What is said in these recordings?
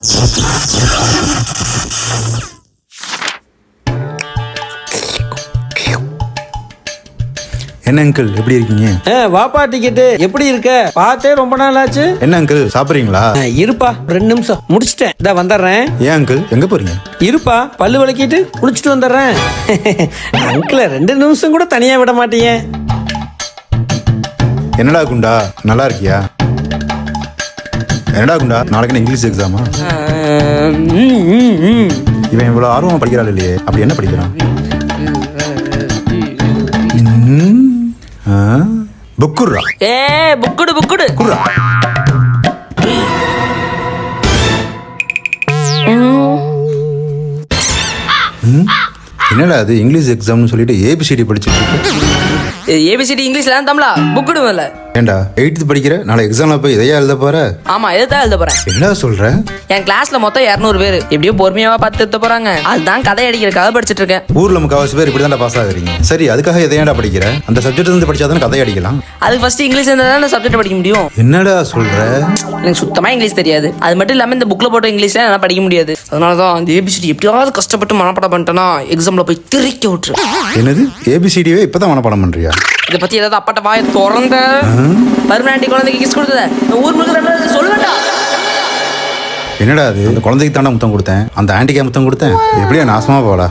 என்ன அங்கிள் எப்படி இருக்கீங்க? வாப்பா டிக்கெட்டு. எப்படி இருக்க? பார்த்தே ரொம்ப நாள் ஆச்சு. என்ன அங்கிள் சாப்பிட்றீங்களா? இருப்பா 2 நிமிஷம் முடிச்சிட்டேன், இதான் வந்துடுறேன். ஏன் அங்கிள் எங்க போறீங்க? இருப்பா பல்லு விளக்கிட்டு குளிச்சுட்டு வந்துடுறேன். அங்கிள் 2 நிமிஷம் கூட தனியா விட மாட்டீங்க. என்னடா குண்டா நல்லா இருக்கியா? என்னடா குண்டா நாளைக்கு இங்கிலீஷ் எக்ஸாமா? இவன் இவ்வளவு ஆர்வமா படிக்கிறாள் இல்லையே, அப்படி என்ன படிக்கிறான்? புக்குடுறா. புக்குடு புக்குடு குடுறா. என்னடா அது இங்கிலீஷ் எக்ஸாம்னு சொல்லிட்டு ஏபிசிடி படிச்சுட்டு இருக்கு. ஏபிசிடி இங்கிலீஷ்ல தமிழா புக்குடு இல்ல. ஏண்டா 8th படிக்கிற, நாளை எக்ஸாம்ல போய் இதையா எழுத போற? ஆமா இதுதான் எழுத போறேன். என்ன சொல்ற? என் கிளாஸ்ல மொத்தம் 200 பேர் எப்படியோ பொறுமையாவா பார்த்து எழுத போறாங்க. அதுதான் கதை அடிக்கிறதுக்காக படிச்சுட்டு இருக்கேன். ஊர்ல முக்காவாசி பேர் இப்படிதான் பாஸ் ஆகுறீங்க. சரி அதுக்காக எதையாண்டா படிக்கிற? அந்த சப்ஜெக்ட் இருந்து படிச்சாதானே கதை அடிக்கலாம். அதுக்கு ஃபர்ஸ்ட் இங்கிலீஷ் இருந்தா தான் அந்த சப்ஜெக்ட் படிக்க முடியும். என்னடா சொல்ற? எனக்கு சுத்தமா இங்கிலீஷ் தெரியாது. அது மட்டும் இல்லாம இந்த புக்ல போட்ட இங்கிலீஷ்ல என்னால படிக்க முடியாது. அதனாலதான் அந்த ஏபிசிடி எப்படியாவது கஷ்டப்பட்டு மனப்பாடம் பண்ணிட்டேன்னா எக்ஸாம்ல போய் திரிக்க விட்டுரு. என்னது ஏபிசிடியே இப்பதான் மனப்பாடம் பண்றியா? இதை பத்தி ஏதாவது அப்பாட்ட வாயை திறந்த பர்மனன்ட் குழந்தைக்கு கிஸ் கொடுத்தத ஊர் முழுக்க சொல்லுவேன்டா. என்னடா அது? அந்த குழந்தைக்கு தாண்டா முத்தம் கொடுத்தேன், அந்த ஆன்டிக்கே முத்தம் கொடுத்தேன். எப்படியா நாசமா போடா.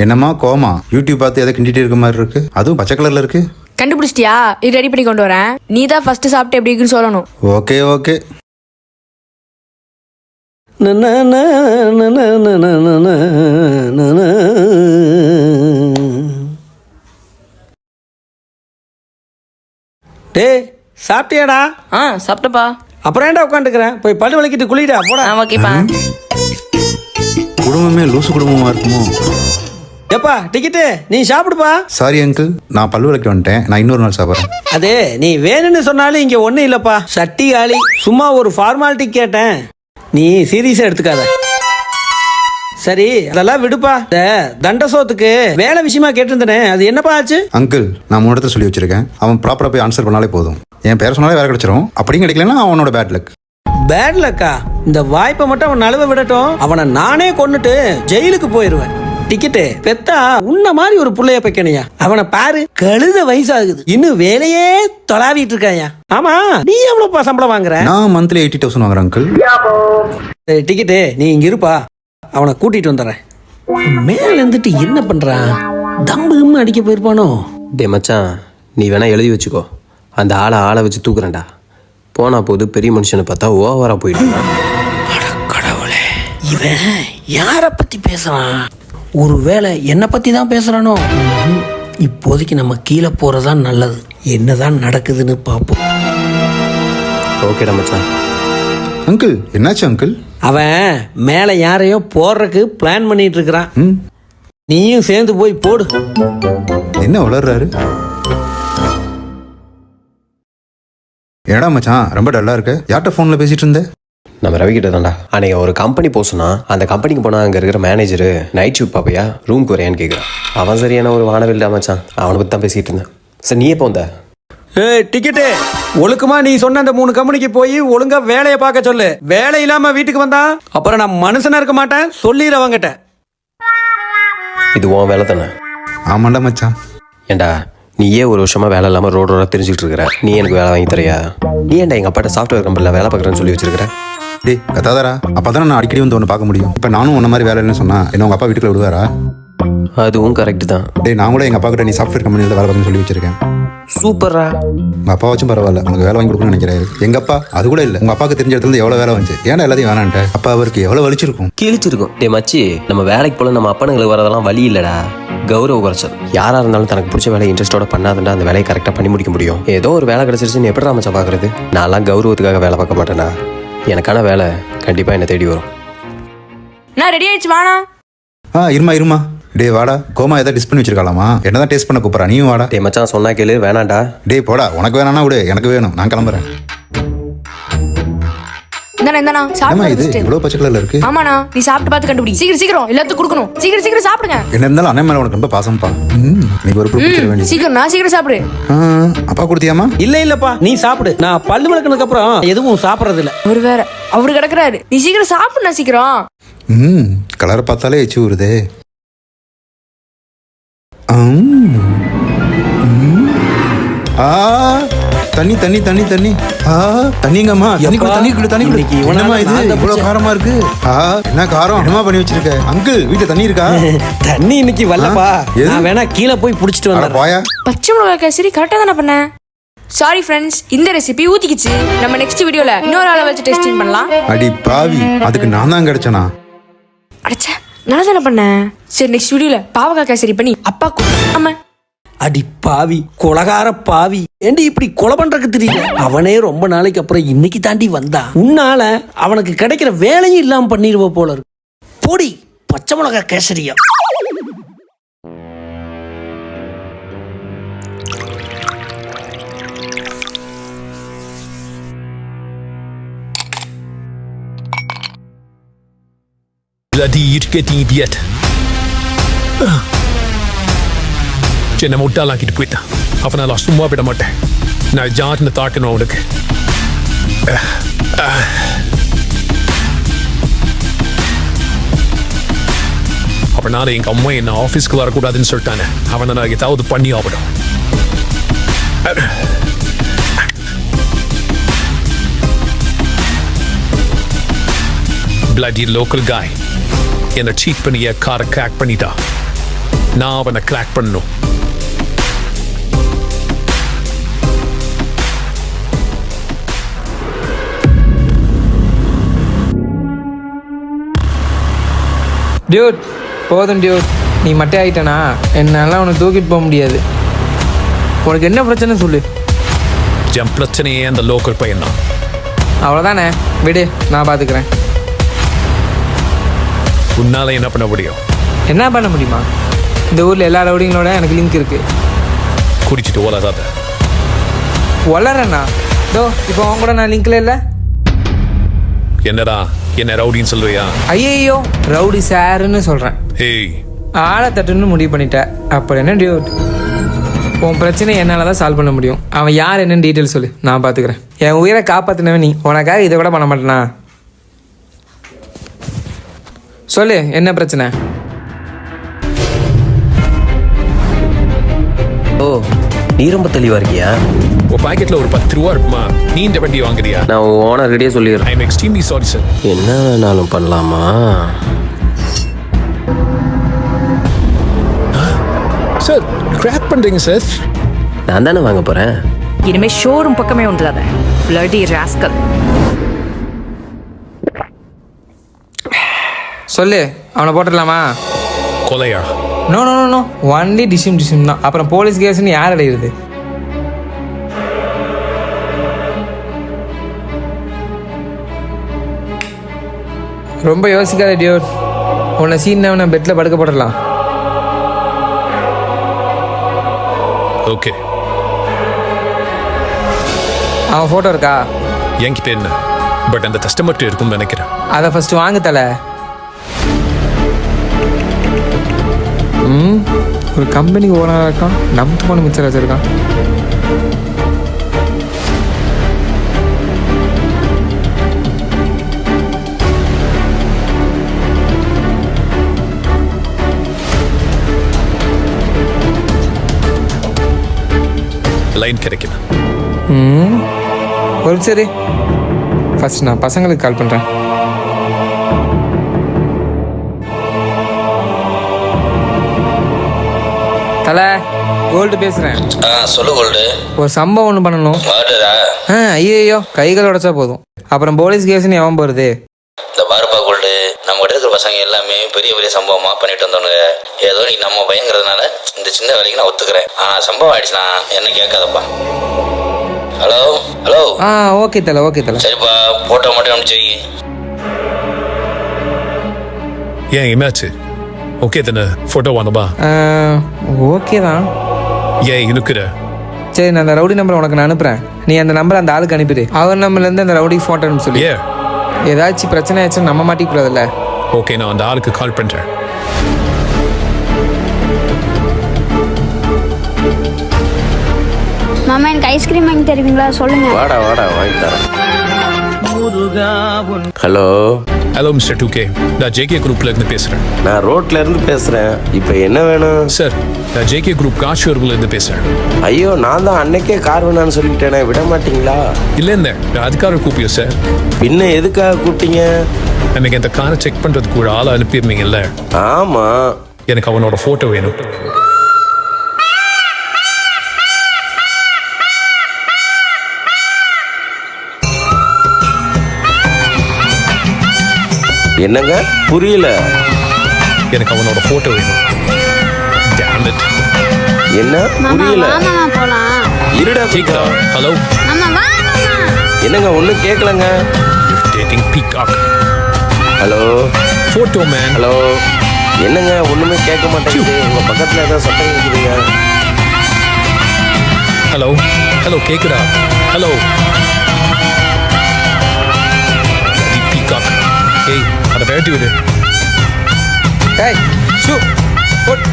என்னம்மா கோமா யூடியூப் பார்த்து எதை கிண்டிட்டு இருக்க மாதிரி இருக்கு, அதுவும் பச்சை கலர்ல இருக்கு. கண்டுபிடிச்சிட்டியா? இது ரெடி பண்ணி கொண்டு வரேன். நீ தான் ஃபர்ஸ்ட் சாப்பிட்டு எப்படி இருக்குன்னு சொல்லணும். Okay okay. டேய் சாப்பிட்டியாடா? சாப்பிட்டப்பா. அப்புறம் ஏன்டா உட்காந்துக்கிறேன்? போய் பல்லு விளக்கிட்டு குளிடா போடா. ஓகேப்பா. குடும்பமே லூசு குடும்பமா இருக்குமோ? எப்பா டிக்கெட்டு நீ சாப்பிடுப்பா. சாரி அங்கிள், நான் பல்லு விளக்கி வந்துட்டேன், நான் இன்னொரு நாள் சாப்பிட்றேன். அது நீ வேணும்னு சொன்னாலும் இங்க ஒண்ணும் இல்லப்பா, சட்டி காலி. சும்மா ஒரு ஃபார்மாலிட்டி கேட்டேன், நீ சீரியஸா எடுத்துக்காத. சரி அதெல்லாம் விடுப்பா. தண்ட சோத்துக்கு வேலை விஷயமா கேட்டிருந்தேனே, அது என்னப்பா ஆச்சு? அங்கிள் நான் 3 இடத்துல சொல்லி வச்சிருக்கேன், அவன் ப்ராப்பரா போய் ஆன்சர் பண்ணாலே போதும். என் பேர் சொன்னாலே வேலை கிடைச்சிரும். அப்படியும் கிடைக்கலன்னா அவனோட பேட் லக். பேட் லக்கா? இந்த வாய்ப்பை மட்டும் அவன் நழுவ விடட்டும், அவனை நானே கொன்னுட்டு ஜெயிலுக்கு போயிருவேன். டிக்கெட்டு பெத்தா உன்ன மாதிரி ஒரு புள்ளைய பைக்கணையா? அவனை பாரு, கழுத வயசாகுது, இன்னும் வேலையே தொலாவிட்டு இருக்காயா. ஆமா நீ எவ்வளவுப்பா சம்பளம் வாங்குற? நான் மந்த்லி 80,000 வாங்குறேன் அங்கிள். டிக்கெட்டு நீ இங்க இருப்பா, அவனை கூட்டிட்டு வந்துடுறேன். மேல இருந்துட்டு என்ன பண்றான்? தம்பு அடிக்க போயிருப்பானோ? டே மச்சான், நீ வேணா எழுதி வச்சுக்கோ, அந்த ஆளை வச்சு தூக்குறேன்டா. போனா போது பெரிய மனுஷனை பார்த்தா ஓவரா போயிட்டு. கடவுளே, இவன் யார பத்தி பேசுறான்? ஒருவேளை என்ன பத்தி தான் பேசுறானோ? இப்போதைக்கு நம்ம கீழே போறதான் நல்லது. என்னதான் நடக்குதுன்னு பார்ப்போம். ஓகேடா மச்சான். அங்கிள் என்னாச்சு அங்கிள்? அவன் மேல யாரையோ போடுறதுக்கு பிளான் பண்ணிட்டு இருக்கிறான். நீயும் சேர்ந்து போய் போடு. என்ன வளர்றாரு? ஏடா மச்சான் ரொம்ப டல்லா இருக்க, யார்கிட்ட ஃபோன்ல பேசிட்டு இருந்த? நம்ம ரவி கிட்ட தான்டா. அன்னைக்கு ஒரு கம்பெனி போசனா, அந்த கம்பெனிக்கு போனால் அங்கே இருக்கிற மேனேஜரு நைட் ஷிஃப்ட் பாப்பையா ரூம்க்கு வரையான்னு கேட்குறான். அவன் சரியான ஒரு வானவில்டா மச்சான், அவனை பற்றி தான் பேசிகிட்டு இருந்தேன். சார் நீ எப்போ வந்த? டிக்கெட்டு ஒழுக்கமா நீ சொன்ன அந்த 3 கம்பெனிக்கு போய் ஒழுங்கா வேலையை பார்க்க சொல்லு. வேலை இல்லாம வீட்டுக்கு வந்தா அப்புறம் நான் மனுஷனா இருக்க மாட்டேன், சொல்லிடுறவங்கிட்ட. இது உன் வேலை தானே? ஆமாண்டா மச்சான். ஏண்டா நீயே ஒரு வருஷமா வேலை இல்லாமல் ரோடோட தெரிஞ்சுட்டு இருக்கிற, நீ எனக்கு வேலை வாங்கி தரையா? நீ ஏன்டா எங்கள் அப்பாட்ட சாஃப்ட்வேர் கம்பெனியில் வேலை பார்க்குறேன்னு சொல்லி வச்சிருக்கிற? டேய் கத்தாதாரா, அப்பதானே நான் அடிக்கடி வந்து ஒன்று பார்க்க முடியும். இப்போ நானும் உன்ன மாதிரி வேலை இல்லைன்னு சொன்னா என்ன உங்க அப்பா வீட்டுக்குள்ள விடுவாரா? அதுவும் கரெக்ட் தான். டேய் நான் கூட எங்கள் அப்பா கிட்ட நீ சாஃப்ட்வேர் கம்பெனியில் வேலை பார்க்கணும்னு சொல்லி வச்சிருக்கேன். சூப்பரா. உங்கள் அப்பா வச்சும் பரவாயில்ல, உனக்கு வேலை வாங்கி கொடுக்கணும்னு நினைக்கிறாரு. எங்கள் அப்பா அது கூட இல்லை, உங்கள் அப்பாவுக்கு தெரிஞ்ச இடத்துல எவ்வளோ வேலை வந்துச்சு, ஏன்னா எல்லாத்தையும் வேணான்ட்ட. அப்பா அவருக்கு எவ்வளோ வலிச்சிருக்கும். கிழிச்சிருக்கும். டே மச்சி, நம்ம வேலைக்கு போல நம்ம அப்பனுங்களுக்கு வரதெல்லாம் வழி இல்லைடா, கௌரவ குறைச்சல். யாராக இருந்தாலும் தனக்கு பிடிச்ச வேலையை இன்ட்ரெஸ்டோட பண்ணாதுண்டா அந்த வேலையை கரெக்டாக பண்ணி முடிக்க முடியும். ஏதோ ஒரு வேலை கிடைச்சிருச்சுன்னு எப்படி மச்சா பார்க்குறது? நான்லாம் கௌரவத்துக்காக வேலை பார்க்க மாட்டேனா. எனக்கான வேலை கண்டிப்பாக என்னை தேடி வரும். நான் ரெடி ஆயிடுச்சு, வானா. இருமா டே வாடா. கோமா ஏதாவது டிஸ் பண்ணி வச்சிருக்காளாமா, என்னதான் டேஸ்ட் பண்ண கூப்பிட்றா, நீயும் வாடா. டே மச்சான் சொன்னா கேளு, வேணாண்டா. டே போடா, உனக்கு வேணாம்னா விடு, எனக்கு வேணும், நான் கிளம்புறேன். இந்தாண்ணா என்னம்மா சாப்பிட்டு இது first. இவ்வளவு பச்சை கலர்ல இருக்கு? ஆமாண்ணா நீ சாப்பிட்டு பார்த்து கண்டுபிடி. சீக்கிரம் சீக்கிரம் எல்லாத்துக்கும் கொடுக்கணும். சீக்கிரம் சீக்கிரம் சாப்பிடுங்க. என்ன இருந்தாலும் அண்ணன் மேல உனக்கு ரொம்ப பாசம்ப்பா. நீங்க ஒரு பிடிச்சிட வேண்டியது. சீக்கிரம் சாப்பிடு. அப்பா கொடுத்தியாமா? இல்லப்பா, நீ சாப்பிடு. நான் பல்லு விளக்குனதுக்கு அப்புறம் எதுவும் சாப்பிடறது இல்ல. அவரு வேற அவரு கிடக்குறாரு. நீ சீக்கிரம் சாப்பிடுண்ணா சீக்கிரம். கலரை பார்த்தாலே எச்சு வருதே. தண்ணி தண்ணி தண்ணி தண்ணி தண்ணிங்கம்மா. தண்ணி குடு தண்ணி குடு தண்ணி குடு. என்னம்மா இது இவ்வளவு காரமா இருக்கு? என்ன காரம் என்னமா பண்ணி வச்சிருக்க? அங்கிள் வீட்டுல தண்ணி இருக்கா? தண்ணி இன்னைக்கு வரலப்பா. எது? நான் வேணா கீழே போய் புடிச்சிட்டு அட வந்தேன். போயா. பச்சை மிளகாய் கேசரி கரெக்டா தானே பண்ணேன். சாரி ஃப்ரெண்ட்ஸ், இந்த ரெசிபி ஊத்திக்கிச்சு. நம்ம நெக்ஸ்ட் வீடியோல இன்னொரு ஆளை வச்சு டெஸ்டிங் பண்ணலாம். அடி பாவி, அதுக்கு நான் தான் கிடைச்சனா? அடச்சே, நல்லா தானே பண்ணேன். சரி நெக்ஸ்ட் வீடியோல பாவக்காய் கேசரி பண்ணி அப்பா ஆமா. அடி பாவி, கொலகார பாவி, ஏண்டி இப்படி கொலை பண்றதுக்கு தெரியல? அவனே ரொம்ப நாளைக்கு அப்புறம் இன்னைக்கு தாண்டி வந்தான். உன்னால அவனுக்கு கிடைக்கிற வேலையும் இல்லாம பண்ணிடுவ போல இருக்கு. போடி பச்சை மிளகா கேசரியா. Bloody idiot idiot. என்னை முட்டாளாக்கிட்டு போயிட்டான். அவனை நான் சும்மா விட மாட்டேன். நான் ஜாட்னு தாக்கணும் அவனுக்கு. அவனால எங்க அம்மா என்ன ஆஃபீஸ்க்கு வரக்கூடாதுன்னு சொல்லிட்டானே. அவனை நான் ஏதாவது பண்ணி ஆகணும். Bloody local guy. என்னை சீட் பண்ணி என் காரை கிராக் பண்ணிட்டா. நான் அவனை கிராக் பண்ணணும். டியூட் போதும் டியூட், நீ மட்டை ஆகிட்டனா என்னால உனக்கு தூக்கிட்டு போக முடியாது. உனக்கு என்ன பிரச்சனை சொல்லு. என் பிரச்சனையே அந்த லோக்கல் பையன் தான். அவ்வளோதானே, விடு, நான் பார்த்துக்கிறேன். உன்னால என்ன பண்ண முடியும்? என்ன பண்ண முடியுமா? இந்த ஊரில் எல்லா ரவுடிங்களோட எனக்கு லிங்க் இருக்கு. குடிச்சிட்டு ஓலாதாத. வளரண்ணா இதோ இப்போ அவங்க கூட நான் லிங்க்ல இல்லை. என்னடா என்ன ரவுடின்னு சொல்றியா? ஐயோ ரவுடி சாருன்னு சொல்கிறேன். ஏய், ஆளை தட்டுன்னு முடிவு பண்ணிட்டேன். அப்படி என்ன டியூட், உன் பிரச்சனை என்னால் தான் சால்வ் பண்ண முடியும். அவன் யார் என்னன்னு டீட்டெயில் சொல்லு, நான் பார்த்துக்கிறேன். என் உயிரை காப்பாற்றினவன் நீ, உனக்காக இதை கூட பண்ண மாட்டேனா? சொல்லு, என்ன பிரச்சனை? ஓ, நீ ரொம்ப தெளிவா இருக்கியா? உன் பாக்கெட்ல ஒரு 10 ரூபா இருக்குமா? நீ இந்த வண்டி வாங்குறியா? நான் ஓனர் ரெடியே சொல்லிடுறேன். I am extremely sorry sir. என்ன வேணாலும் பண்ணலாமா? சார் கிராப் பண்றீங்க சார்? நான் தானே வாங்க போறேன். இனிமே ஷோரூம் பக்கமே வந்துடாத. Bloody rascal. சொல்லு, அவனை போட்டுடலாமா? கொலையா? No no no no, only டிசிம் தான். அப்புறம் போலீஸ் கேஸ்ன்னு யார் அடையிறது? ரொம்ப யோசிக்காத டியூட், உன்னை சீன் பெட்டில் படுக்க போடலாம். ஓகே. அவன் ஃபோட்டோ இருக்கா? என்கிட்ட என்ன, பட் அந்த கஸ்டமர்கிட்ட இருக்கும்னு நினைக்கிறேன். அதை ஃபர்ஸ்ட் வாங்க தல. ஒரு கம்பெனிக்கு ஓனராக இருக்கான், நம்ம போன மிச்சர் வச்சிருக்கான். லைன் கிடைக்கல. ஒரு சரி, ஃபர்ஸ்ட் நான் பசங்களுக்கு கால் பண்ணுறேன். தல, கோல்டு பேசுகிறேன். சொல்லு கோல்டு. ஒரு சம்பவம் ஒன்று பண்ணணும். ஐயோ கைகள் உடைச்சா போதும், அப்புறம் போலீஸ் கேஸ்ன்னு எவன் போகிறது? இந்த பாருப்பா கோல்டு, நம்ம கிட்ட இருக்கிற பசங்க எல்லாமே பெரிய பெரிய சம்பவமா பண்ணிட்டு வந்தவனுங்க. ஏதோ நீ நம்ம பயங்கிறதுனால இந்த சின்ன வேலைக்கு நான் ஒத்துக்கிறேன். ஆனால் சம்பவம் ஆயிடுச்சுன்னா என்ன கேட்காதப்பா. Hello hello. ஓகே தல, ஓகே தல. சரிப்பா, போட்டோ மட்டும் அனுப்பிச்சு வை. ஏன் என்னாச்சு? ஓகே தானே? ஃபோட்டோ வாங்கப்பா. ஓகே தான். ஏன் இழுக்கிற? சரி, நான் அந்த ரவுடி நம்பர் உனக்கு நான் அனுப்புகிறேன். நீ அந்த நம்பர் அந்த ஆளுக்கு அனுப்பிடு. அவர் நம்பர்லேருந்து அந்த ரவுடி ஃபோட்டோ அனுப்பி சொல்லி. ஏ ஏதாச்சும் பிரச்சனை ஆச்சுன்னு நம்ம மாட்டிக்கூடாதுல்ல. ஓகே, நான் அந்த ஆளுக்கு கால் பண்றேன். மாமா எனக்கு ஐஸ்கிரீம் வாங்கி தருவீங்களா? சொல்லுங்க. வாடா வாங்கி தரேன். ஹலோ ஹலோ மிஸ்டர் 2K, நான் ஜேகே குரூப்ல இருந்து பேசுறேன். நான் ரோட்ல இருந்து பேசுறேன். இப்போ என்ன வேணும்? சார், நான் ஜேகே குரூப் காஷ்வர்ல இருந்து பேசுறேன். ஐயோ, நான் தான் அன்னைக்கே கார் வேணான்னு சொல்லிட்டேனே, விட மாட்டீங்களா? இல்ல நான் அதுக்காக கூப்பியோ சார். பின்ன எதுக்காக கூப்பிட்டீங்க? எனக்கு இந்த காரை செக் பண்றதுக்கு ஒரு ஆளை அனுப்பியிருந்தீங்கல்ல? ஆமா. எனக்கு அவனோட போட்டோ வேணும். என்னங்க புரியல? எனக்கு அவனோட போட்டோ வேணும். Damn it. என்ன மாமா புரியல? வா மாமா போலாம். இருடா கேக்குதா? ஹலோ, மாமா வா மாமா. என்னங்க ஒன்றும் கேட்கலங்க. டேட்டிங் peacock. Hello photo man. Hello, என்னங்க ஒண்ணுமே கேட்க மாட்டேங்குது. உங்க பக்கத்துல ஏதாவது சத்தம் கேக்குதுங்க. ஹலோ ஹலோ, கேக்குதா? Hello peacock. ஏய், அதை பேட்டி விடு. ஏய் ஷூ போட்.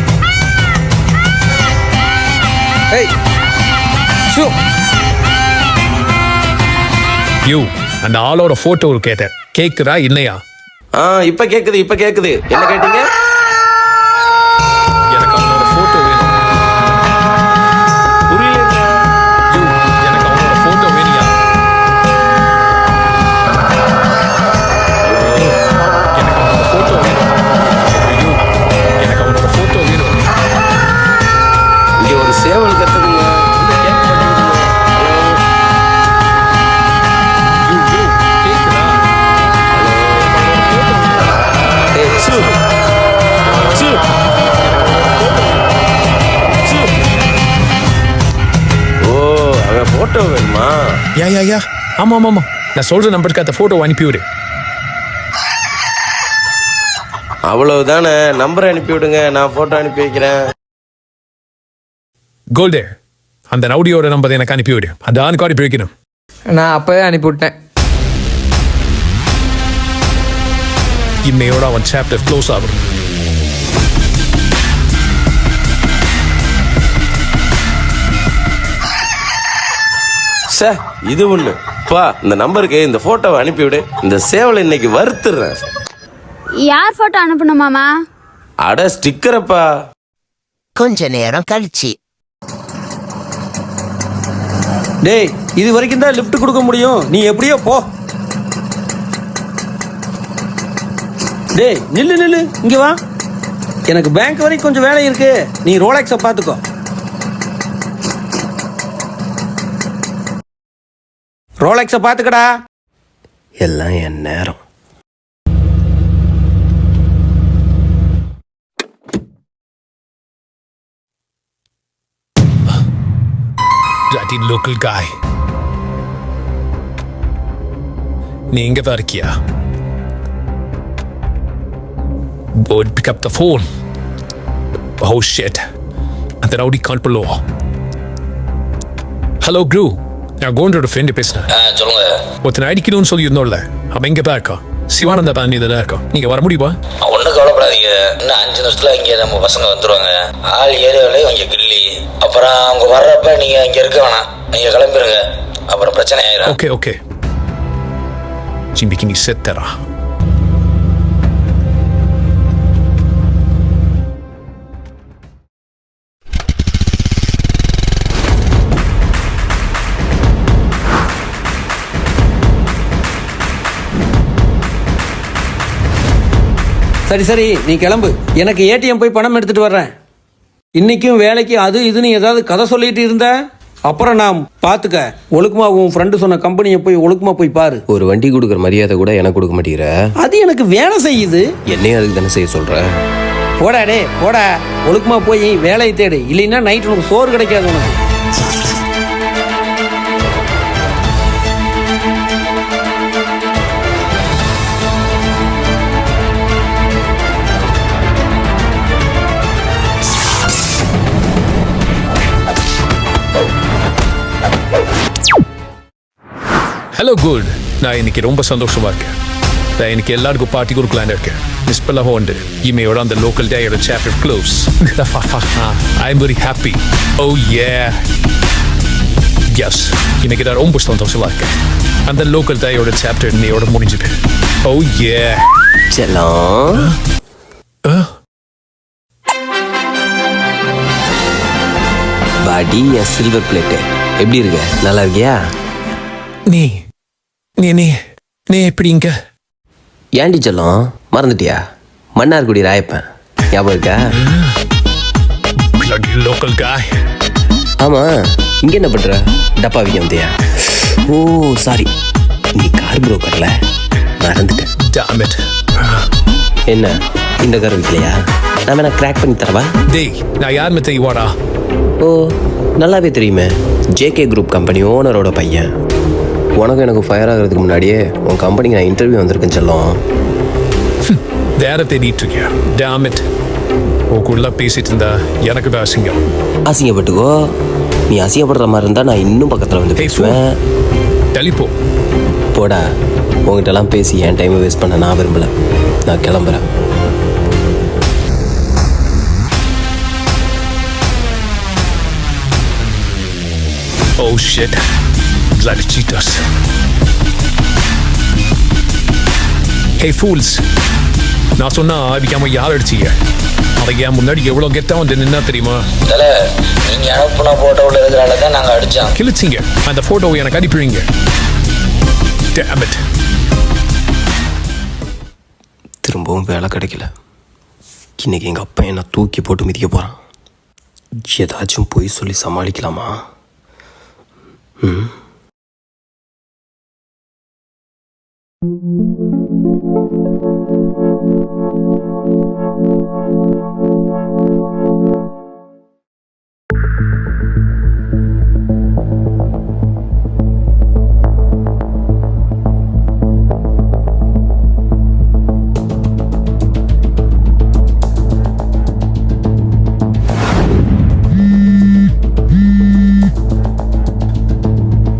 ஏய் ஷூ. யூ, அந்த ஆளோட போட்டோ கேட்டேன். கேக்குதா இல்லையா? இப்ப கேக்குது. என்ன கேட்டீங்க? எனக்கு அவனோட போட்டோ வேணும். புரியல. யூ, எனக்கு அவனோட போட்டோ வேணியா? எனக்கு அவனோட போட்டோ வேணும். யூ, எனக்கு அவனோட போட்டோ வேணும். இங்க ஒரு சேவல் கத்துதுங்க. ஒண்ணும் கேட்க மாட்டேங்குதுங்க. யூ, கேக்குதா? ஏய், சு. சு. சு. ஓ, அவன் போட்டோ வேணுமா? யா ஆமா. நான் சொல்ற நம்பருக்கு அந்த போட்டோ அனுப்பி விடு. அவ்வளவுதானே, நம்பரை அனுப்பி விடுங்க, நான் போட்டோ அனுப்பி வைக்கிறேன். கோல்டே, அந்த ரவுடியோட நம்பர் எனக்கு அனுப்பி விடு. அந்த ஆணுக்கு அனுப்பி வைக்கணும். நான் அப்பவே அனுப்பிவிட்டேன். இன்னையோட அவன் சாப்டர் க்ளோஸ் ஆகும். சார், இது ஒண்ணு பா, இந்த நம்பருக்கு இந்த போட்டோவை அனுப்பிவிடு. இந்த சேவலை இன்னைக்கு வறுத்துறேன். யார் போட்டோ அனுப்பணும் மாமா? அட ஸ்டிக்கரப்பா. கொஞ்ச நேரம் கழிச்சு. டேய், இது வரைக்கும் தான் லிஃப்ட் கொடுக்க முடியும். நீ எப்படியோ போ. டேய், நில்லு இங்க வா. எனக்கு பேங்க் வரைக்கும் கொஞ்சம் வேலை இருக்கு. நீ ரோலெக்ஸை பார்த்துக்கோ. ரோலெக்ஸை பார்த்துக்கடா. எல்லாம் என் நேரம். Bloody local guy. நீ இங்க தான் இருக்கியா? Boyd, pick up the phone. Oh shit. அந்த ரவுடி கால் பண்ணுவோ. ஹலோ குரு, நான் கோண்டோட ஃப்ரெண்டு பேசுறேன். சொல்லுங்க. ஒருத்தனை அடிக்கணும்னு சொல்லி இருந்தோம்ல, அவன் இங்க தான் இருக்கான். சிவானந்த பாண்டி தான் இருக்கான். நீங்க வர முடியுமா? ஒன்றும் கவலைப்படாதீங்க. இன்னும் 5 நிமிஷத்துல இங்கே நம்ம பசங்க வந்துருவாங்க. ஆள் ஏரியாவிலே இங்கே கில்லி. அப்புறம் அவங்க வர்றப்ப நீங்க இங்க இருக்க வேணாம், நீங்க கிளம்பிருங்க. அப்புறம் பிரச்சனை ஆயிரும். ஓகே. ஜிம்பிக்கு நீ செத்தரா. சரி, நீ கிளம்பு. எனக்கு ஏடிஎம் போய் பணம் எடுத்துட்டு வர்றேன். இன்னைக்கும் வேலைக்கு அது இதுன்னு ஏதாவது கதை சொல்லிட்டு இருந்த அப்புறம் நான் பார்த்துக்க. ஒழுக்கமா உன் ஃப்ரெண்டு சொன்ன கம்பெனியை போய் ஒழுக்கமா போய் பாரு. ஒரு வண்டி கொடுக்குற மரியாதை கூட எனக்கு கொடுக்க மாட்டேங்கிற. அது எனக்கு வேலை செய்யுது. என்னையும் அதுக்கு தானே செய்ய சொல்ற. போடா. ஒழுக்கமா போய் வேலையை தேடு. இல்லைன்னா நைட் உனக்கு சோறு கிடைக்காது உனக்கு. ஹலோ குட், நான் இன்னைக்கு ரொம்ப சந்தோஷமா இருக்கேன். எனக்கு எல்லாருக்கும் பார்ட்டி கொடுக்கலான்னு இருக்கேன். மிஸ் பண்ண ஹோண்டு இமையோட அந்த லோக்கல் டேயோட chapter close. I am very happy. Oh yes, இன்னைக்கு நான் ரொம்ப சந்தோஷமா இருக்கேன். அந்த லோக்கல் டேயோட சாப்டர் இன்னையோட முடிஞ்சுது. ஓ ஏ செல்லம், பாடி என் சில்வர் பிளேட்டு எப்படி இருக்க? நல்லா இருக்கியா? நீ நீ நீ நீ எப்படி இங்க? ஏன்டி செல்லம் மறந்துட்டியா? மன்னார்குடி ராயப்பன் ஞாபகம் இருக்கா? லோக்கல் காய். ஆமா, இங்க என்ன பண்ற? டப்பா விக்க வந்தியா? ஓ சாரி, நீ கார் புரோக்கர்ல, மறந்துட்டேன். Damn it. என்ன இந்த கார் விற்கலையா? நான் வேணா கிராக் பண்ணி தரவா? டேய், நான் யாருமே தெரியுவாடா? ஓ நல்லாவே தெரியுமே, ஜேகே குரூப் கம்பெனி ஓனரோட பையன். உனக்கு எனக்கு ஃபயர் ஆகிறதுக்கு முன்னாடியே உன் கம்பெனிக்கு நான் இன்டர்வியூ வந்திருக்கேன் செல்லம். வேற தேடிட்டு இருக்கியா? Damn it. உங்களுக்குள்ள பேசிட்டு இருந்தா எனக்கு தான் அசிங்கம். அசிங்கப்பட்டுக்கோ. நீ அசிங்கப்படுற மாதிரி இருந்தா நான் இன்னும் பக்கத்துல வந்து பேசுவேன். தள்ளிப்போ. போடா, உங்ககிட்ட எல்லாம் பேசி என் டைமை வேஸ்ட் பண்ண நான் விரும்பல. நான் கிளம்புறேன். Oh shit. Bloody cheaters. Hey fools. நான் சொன்னா அதுக்காம யார் அடிச்சீங்க? அதுக்கு என் முன்னாடி எவ்வளவு கெத்தா வந்து நின்னா தெரியுமா? நீங்க அனுப்புன போட்டோவில் இருக்கிறால தான் நாங்கள் அடித்தோம். கிழிச்சிங்க. அந்த போட்டோவை எனக்கு அனுப்பிடுவீங்க. Damn it. திரும்பவும் வேலை கிடைக்கல. இன்னைக்கு எங்கள் அப்பா என்ன தூக்கி போட்டு மிதிக்க போகிறான். ஏதாச்சும் போய் சொல்லி சமாளிக்கலாமா?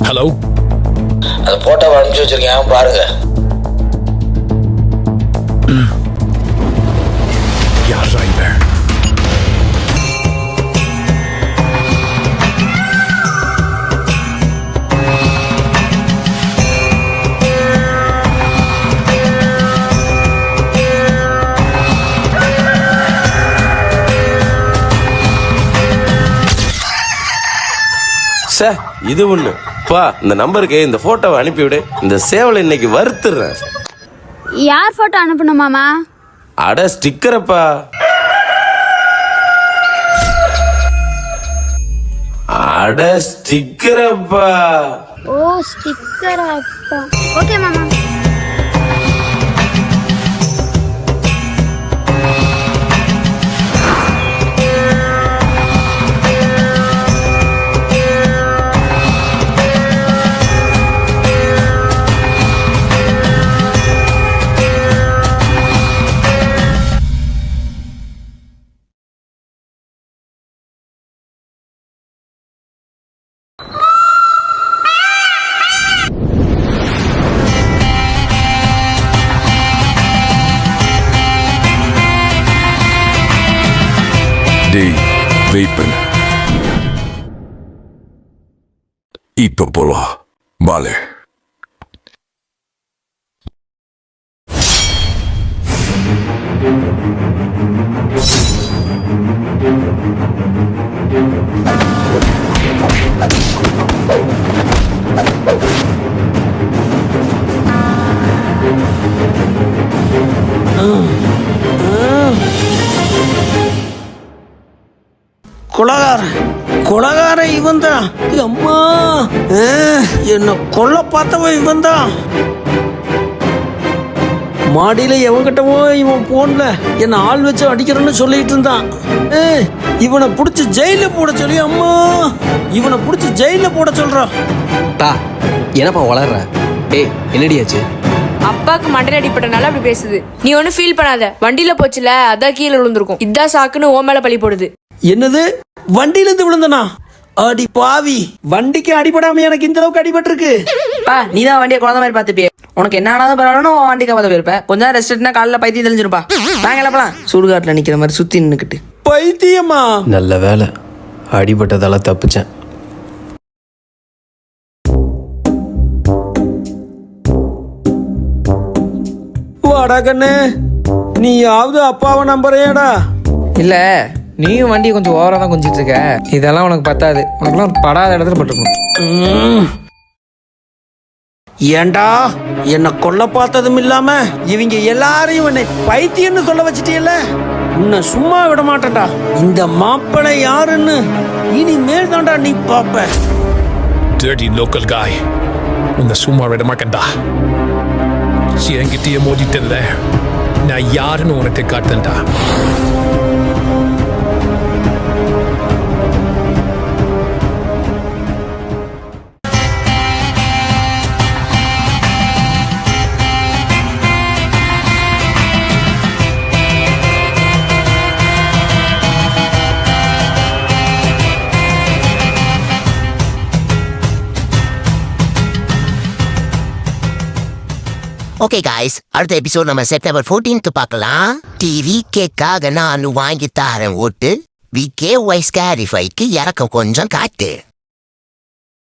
ஹலோ, அந்த போட்டோவை அனுப்பிச்சு வச்சிருக்கேன், பாருங்க. யாரா இவன்? சார் இது ஒண்ணு பா, இந்த நம்பருக்கு இந்த போட்டோவை அனுப்பிவிடு. இந்த சேவலை இன்னைக்கு வறுத்துறேன். யார் போட்டோ அனுப்பணும் மாமா? அட ஸ்டிக்கரப்பா. அட ஸ்டிக்கரப்பா. ஓ ஸ்டிக்கர் அப்பா. ஓகே மாமா. டேய் வெயிட் பண்ணு, இப்ப போலாம். பாலே கொலகார இவன் தான். அம்மா, என்ன கொல்ல பார்த்தவன் இவன் தான். மாடியில எவங்கிட்டவோ இவன் போன்ல என்ன ஆள் வச்சு அடிக்கிறேன்னு சொல்லிட்டு இருந்தான். இவனை புடிச்சு ஜெயில போட சொல்லி, அம்மா இவனை புடிச்சு ஜெயில போட சொல்றான். என்னப்பா வளர்ற? ஏய் என்னடியாச்சு? அப்பாக்கு மண்டை அடிப்பட்டனால அப்படி பேசுது. நீ ஒன்னும் ஃபீல் பண்ணாத, வண்டியில போச்சுல அதான் கீழே விழுந்திருக்கும். இதான் சாக்குன்னு ஓ மேல பழி போடுது. என்னது, வண்டியில இருந்து விழுந்தனா? அடி பாவி, வண்டிக்கு அடிபடாம எனக்கு இந்த அளவுக்கு அடிபட்டிருக்கு. பா நீ தான் வண்டியை குழந்தை மாதிரி பார்த்துப்பியே. உனக்கு என்ன ஆனாலும் பரவாயில்ல உன் வண்டி காப்பாற்ற போயிருப்பேன். கொஞ்ச நேரம் ரெஸ்ட் எடுத்தா காலைல பைத்தியம் தெளிஞ்சிருப்பா. நாங்க எல்லாம் சுடுகாட்டில் நிக்கிற மாதிரி சுத்தி நின்னுக்கிட்டு. பைத்தியமா? நல்ல வேலை அடிபட்டதால தப்பிச்சேன். வாடா கண்ணு, நீயாவது அப்பாவை நம்புறியாடா? இல்ல நீயும் வண்டியை கொஞ்சம் ஓவரா தான் கொஞ்சிட்டு இருக்க. இதெல்லாம் உனக்கு பத்தாது. உனக்குலாம் ஒரு படாத இடத்துல பட்டுக்கணும். ஏண்டா என்ன கொல்ல பார்த்ததும் இல்லாம இவங்க எல்லாரையும் என்னை பைத்தியன்னு சொல்ல வச்சிட்டியல்ல, உன்னை சும்மா விட மாட்டேன்டா. இந்த மாப்பிள்ளை யாருன்னு இனிமேல் தான்டா நீ பாப்ப. Dirty local guy. உன்னை சும்மா விட மாட்டேன்டா. என்கிட்டயே மோதிட்டல, நான் யாருன்னு உனக்கு காட்டேன்டா. ஓகே காய்ஸ், அடுத்த எபிசோட் நம்ம செப்டம்பர் 14 பார்க்கலாம். டிவி கேக்காக நான் வாங்கி தரேன் ஓட்டு. விகே ஒய் ஸ்கேரிஃபைக்கு இறக்கம் கொஞ்சம் காட்டு.